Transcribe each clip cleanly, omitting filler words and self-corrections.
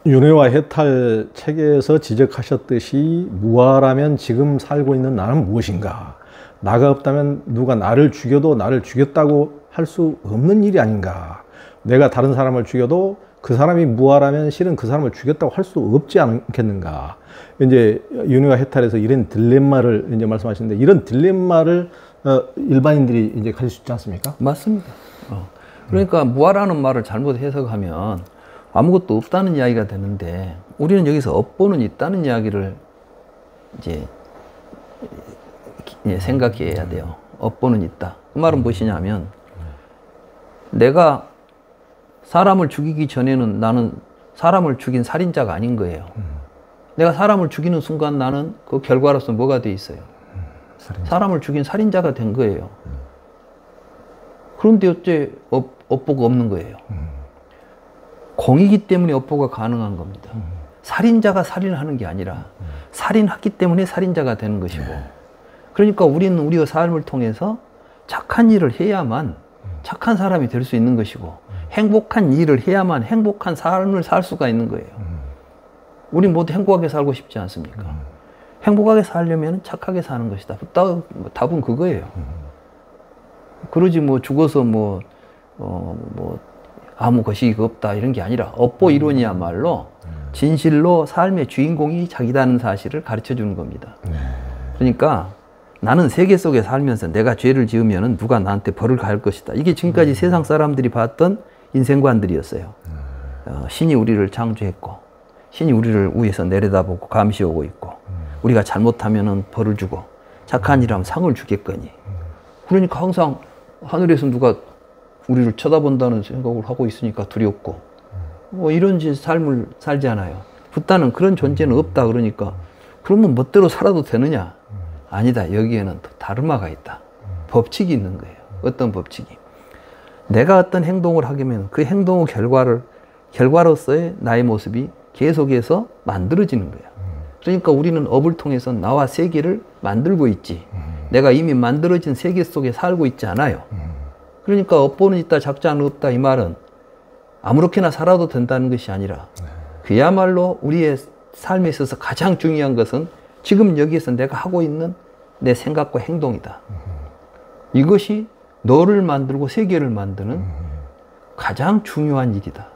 윤회와 해탈 책에서 지적하셨듯이 무아라면 지금 살고 있는 나는 무엇인가? 나가 없다면 누가 나를 죽여도 나를 죽였다고 할 수 없는 일이 아닌가? 내가 다른 사람을 죽여도 그 사람이 무아라면 실은 그 사람을 죽였다고 할 수 없지 않겠는가? 이제 윤회와 해탈에서 이런 딜레마를 이제 말씀하시는데, 이런 딜레마를 일반인들이 이제 가질 수 있지 않습니까? 맞습니다. 그러니까 무아라는 말을 잘못 해석하면 아무것도 없다는 이야기가 되는데, 우리는 여기서 업보는 있다는 이야기를 이제 생각해야 돼요. 업보는 있다. 그 말은 무엇이냐면, 내가 사람을 죽이기 전에는 나는 사람을 죽인 살인자가 아닌 거예요. 내가 사람을 죽이는 순간 나는 그 결과로서 뭐가 돼 있어요? 사람을 죽인 살인자가 된 거예요. 그런데 어째 업보가 없는 거예요? 공이기 때문에 업보가 가능한 겁니다. 살인자가 살인을 하는 게 아니라 살인했기 때문에 살인자가 되는 것이고, 그러니까 우리는 우리의 삶을 통해서 착한 일을 해야만 착한 사람이 될 수 있는 것이고, 행복한 일을 해야만 행복한 삶을 살 수가 있는 거예요. 우리 모두 행복하게 살고 싶지 않습니까? 행복하게 살려면 착하게 사는 것이다. 답은 그거예요. 그러지 뭐 죽어서 아무 것이 없다 이런 게 아니라, 업보 이론이야말로 진실로 삶의 주인공이 자기다는 사실을 가르쳐 주는 겁니다. 그러니까 나는 세계 속에 살면서 내가 죄를 지으면 누가 나한테 벌을 가할 것이다. 이게 지금까지 세상 사람들이 봤던 인생관들이었어요. 신이 우리를 창조했고, 신이 우리를 위에서 내려다보고 감시하고 있고, 우리가 잘못하면 벌을 주고 착한 일하면 상을 주겠거니. 그러니까 항상 하늘에서 누가 우리를 쳐다본다는 생각을 하고 있으니까 두렵고, 이런 삶을 살잖아요. 붓다는 그런 존재는 없다. 그러니까 그러면 멋대로 살아도 되느냐? 아니다. 여기에는 또 다르마가 있다. 법칙이 있는 거예요. 어떤 법칙이? 내가 어떤 행동을 하게 되면 그 행동의 결과로서의 나의 모습이 계속해서 만들어지는 거야. 그러니까 우리는 업을 통해서 나와 세계를 만들고 있지, 내가 이미 만들어진 세계 속에 살고 있지 않아요. 그러니까 업보는 있다, 작자는 없다, 이 말은 아무렇게나 살아도 된다는 것이 아니라, 그야말로 우리의 삶에 있어서 가장 중요한 것은 지금 여기에서 내가 하고 있는 내 생각과 행동이다. 이것이 너를 만들고 세계를 만드는 가장 중요한 일이다.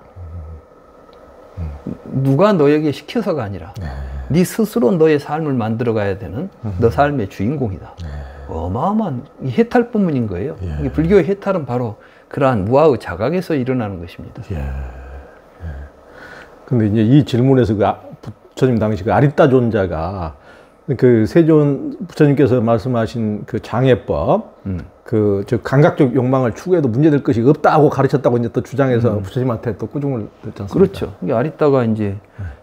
누가 너에게 시켜서가 아니라 네 스스로 너의 삶을 만들어 가야 되는 너 삶의 주인공이다. 어마어마한 해탈법문인 거예요. 불교의 해탈은 바로 그러한 무아의 자각에서 일어나는 것입니다. 근데 이제 이 질문에서 부처님 당시 그 아리따 존자가 그 세존 부처님께서 말씀하신 그 장애법, 저 감각적 욕망을 추구해도 문제될 것이 없다고 가르쳤다고 이제 또 주장해서 부처님한테 또 꾸중을 듣지 않습니까? 그렇죠. 이게 아리따가 이제,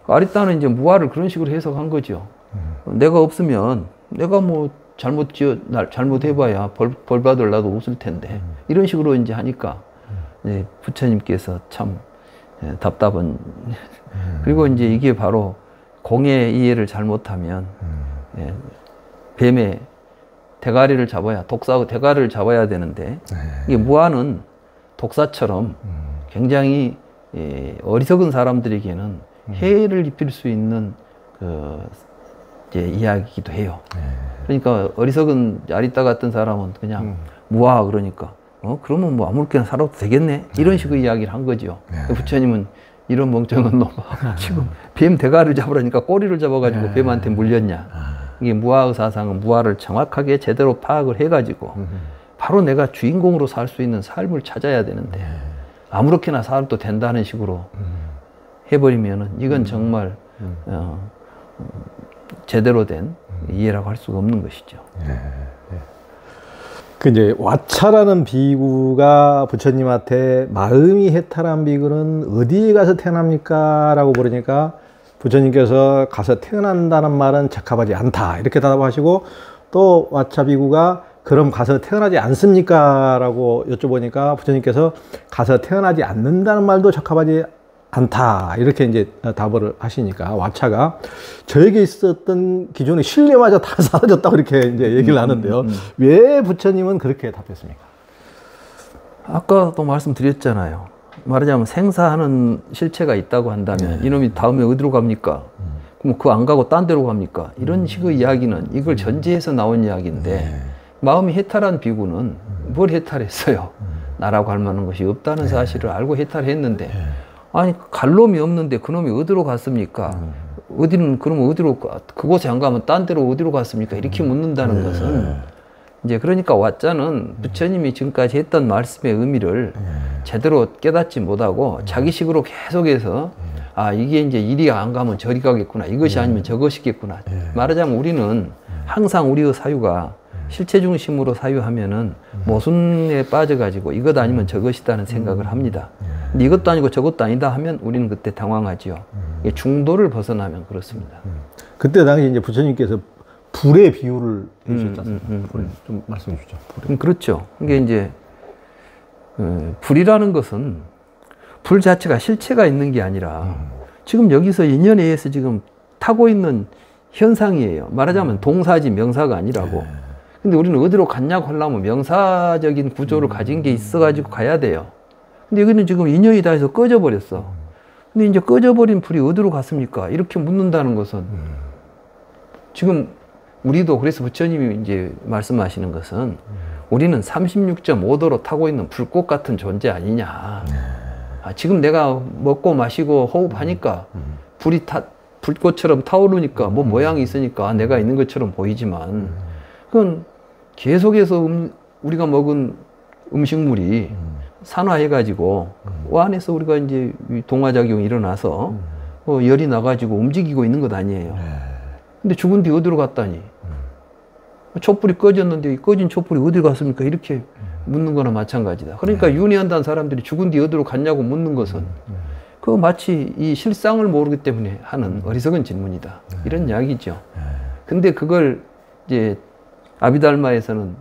아리따는 이제 무아를 그런 식으로 해석한 거죠. 내가 없으면 내가 뭐 잘못해봐야 벌 받을 나도 없을 텐데, 이런 식으로 이제 하니까 이제 부처님께서 참 답답한. 그리고 이제 이게 바로 공의 이해를 잘못하면 뱀의 대가리를 잡아야, 독사의 대가리를 잡아야 되는데, 이게 무아는 독사처럼 굉장히 어리석은 사람들에게는 해를 입힐 수 있는 이야기이기도 해요. 그러니까 어리석은 아리따 같은 사람은 그냥 무아 그러니까 그러면 뭐 아무렇게나 살아도 되겠네, 이런 식의 이야기를 한 거죠. 부처님은 이런 멍청한 놈, 지금 뱀 대가리를 잡으라니까 꼬리를 잡아가지고 뱀한테 물렸냐. 이게 무아의 사상은 무아를 정확하게 제대로 파악을 해가지고 바로 내가 주인공으로 살 수 있는 삶을 찾아야 되는데, 아무렇게나 살아도 된다는 식으로 해버리면은 이건 정말 제대로 된 이해라고 할 수가 없는 것이죠. 그 이제 와차라는 비구가 부처님한테 마음이 해탈한 비구는 어디에 가서 태어납니까? 라고 물으니까 부처님께서 가서 태어난다는 말은 적합하지 않다, 이렇게 대답하시고, 또 와차 비구가 그럼 가서 태어나지 않습니까? 라고 여쭤보니까 부처님께서 가서 태어나지 않는다는 말도 적합하지 않다, 이렇게 이제 답을 하시니까 와차가 저에게 있었던 기존의 신뢰마저 다 사라졌다고 이렇게 이제 얘기를 하는데요. 왜 부처님은 그렇게 답했습니까? 아까도 말씀드렸잖아요. 말하자면 생사하는 실체가 있다고 한다면 이놈이 다음에 어디로 갑니까? 그럼 그거 안 가고 딴 데로 갑니까? 이런 식의 이야기는 이걸 전제해서 나온 이야기인데 마음이 해탈한 비구는 뭘 해탈했어요? 나라고 할 만한 것이 없다는 사실을 알고 해탈했는데 아니 갈 놈이 없는데 그놈이 어디로 갔습니까? 어디는 그러면 어디로 그곳에 안 가면 딴 데로 어디로 갔습니까? 이렇게 묻는다는 것은 이제 그러니까 왓자는 부처님이 지금까지 했던 말씀의 의미를 제대로 깨닫지 못하고 자기식으로 계속해서 아 이게 이제 이리 안 가면 저리 가겠구나, 이것이 아니면 저것이겠구나. 말하자면 우리는 항상 우리의 사유가 실체 중심으로 사유하면은 모순에 빠져가지고 이것 아니면 저것이다는 생각을 합니다. 근데 이것도 아니고 저것도 아니다 하면 우리는 그때 당황하지요. 중도를 벗어나면 그렇습니다. 그때 당시 이제 부처님께서 불의 비유를 해주셨지 않습니까? 불 좀 말씀해 주죠. 그렇죠. 이게 이제 불이라는 것은 불 자체가 실체가 있는 게 아니라 지금 여기서 인연에 의해서 지금 타고 있는 현상이에요. 말하자면 동사지 명사가 아니라고. 근데 우리는 어디로 갔냐고 하려면 명사적인 구조를 가진 게 있어가지고 가야 돼요. 근데 여기는 지금 인연이 다 해서 꺼져버렸어. 근데 이제 꺼져버린 불이 어디로 갔습니까? 이렇게 묻는다는 것은 지금 우리도 그래서 부처님이 이제 말씀하시는 것은 우리는 36.5도로 타고 있는 불꽃 같은 존재 아니냐. 아, 지금 내가 먹고 마시고 호흡하니까 불이 불꽃처럼 타오르니까 뭐 모양이 있으니까 아, 내가 있는 것처럼 보이지만 그건 계속해서 우리가 먹은 음식물이 산화해가지고 안에서 우리가 이제 동화작용이 일어나서 열이 나가지고 움직이고 있는 것 아니에요. 근데 죽은 뒤 어디로 갔다니? 촛불이 꺼졌는데 꺼진 촛불이 어디 갔습니까? 이렇게 묻는 거나 마찬가지다. 그러니까 윤회한다는 사람들이 죽은 뒤 어디로 갔냐고 묻는 것은 그 마치 이 실상을 모르기 때문에 하는 어리석은 질문이다. 이런 이야기죠. 근데 그걸 이제 아비달마에서는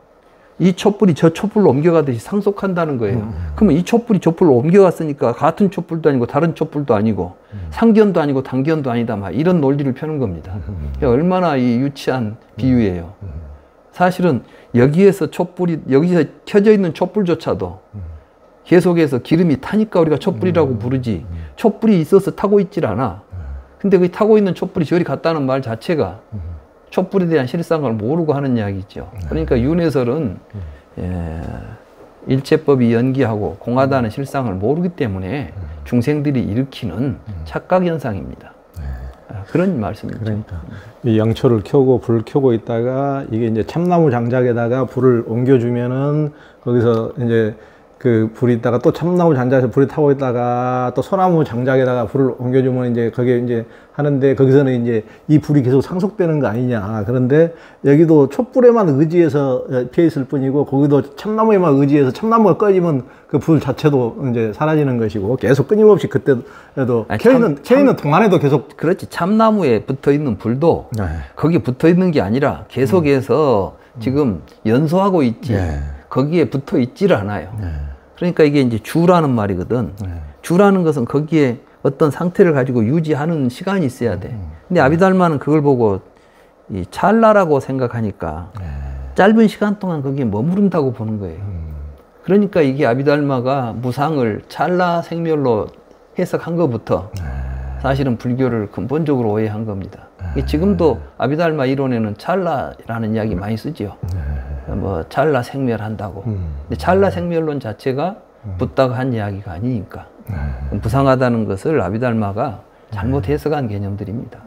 이 촛불이 저 촛불로 옮겨가듯이 상속한다는 거예요. 그러면 이 촛불이 저 불로 옮겨갔으니까 같은 촛불도 아니고 다른 촛불도 아니고 상견도 아니고 단견도 아니다. 막 이런 논리를 펴는 겁니다. 얼마나 이 유치한 비유예요. 사실은 여기에서 여기서 켜져 있는 촛불조차도 계속해서 기름이 타니까 우리가 촛불이라고 부르지 촛불이 있어서 타고 있질 않아. 근데 그 타고 있는 촛불이 저리 갔다는 말 자체가 촛불에 대한 실상을 모르고 하는 이야기죠. 그러니까 윤회설은 일체법이 연기하고 공하다는 실상을 모르기 때문에 중생들이 일으키는 착각현상입니다. 그런 말씀이죠. 그러니까 이 양초를 켜고 불을 켜고 있다가 이게 이제 참나무 장작에다가 불을 옮겨주면은 거기서 이제 그 불이 있다가 또 참나무 장작에서 불이 타고 있다가 또 소나무 장작에다가 불을 옮겨주면 이제 거기에 이제 하는데 거기서는 이제 이 불이 계속 상속되는 거 아니냐. 그런데 여기도 촛불에만 의지해서 피해 있을 뿐이고 거기도 참나무에만 의지해서 참나무가 꺼지면 그 불 자체도 이제 사라지는 것이고 계속 끊임없이 그때도 켜있는 동안에도 계속 그렇지. 참나무에 붙어 있는 불도 거기 붙어 있는 게 아니라 계속해서 지금 연소하고 있지. 거기에 붙어 있질 않아요. 그러니까 이게 이제 주라는 말이거든. 주라는 것은 거기에 어떤 상태를 가지고 유지하는 시간이 있어야 돼. 근데 아비달마는 그걸 보고 이 찰나라고 생각하니까 짧은 시간 동안 거기에 머무른다고 보는 거예요. 그러니까 이게 아비달마가 무상을 찰나 생멸로 해석한 것부터 사실은 불교를 근본적으로 오해한 겁니다. 지금도 아비달마 이론에는 찰나라는 이야기 많이 쓰지요. 뭐 찰나 생멸한다고. 근데 찰나 생멸론 자체가 붓다가 한 이야기가 아니니까. 무상하다는 것을 아비달마가 잘못 해석한 개념들입니다.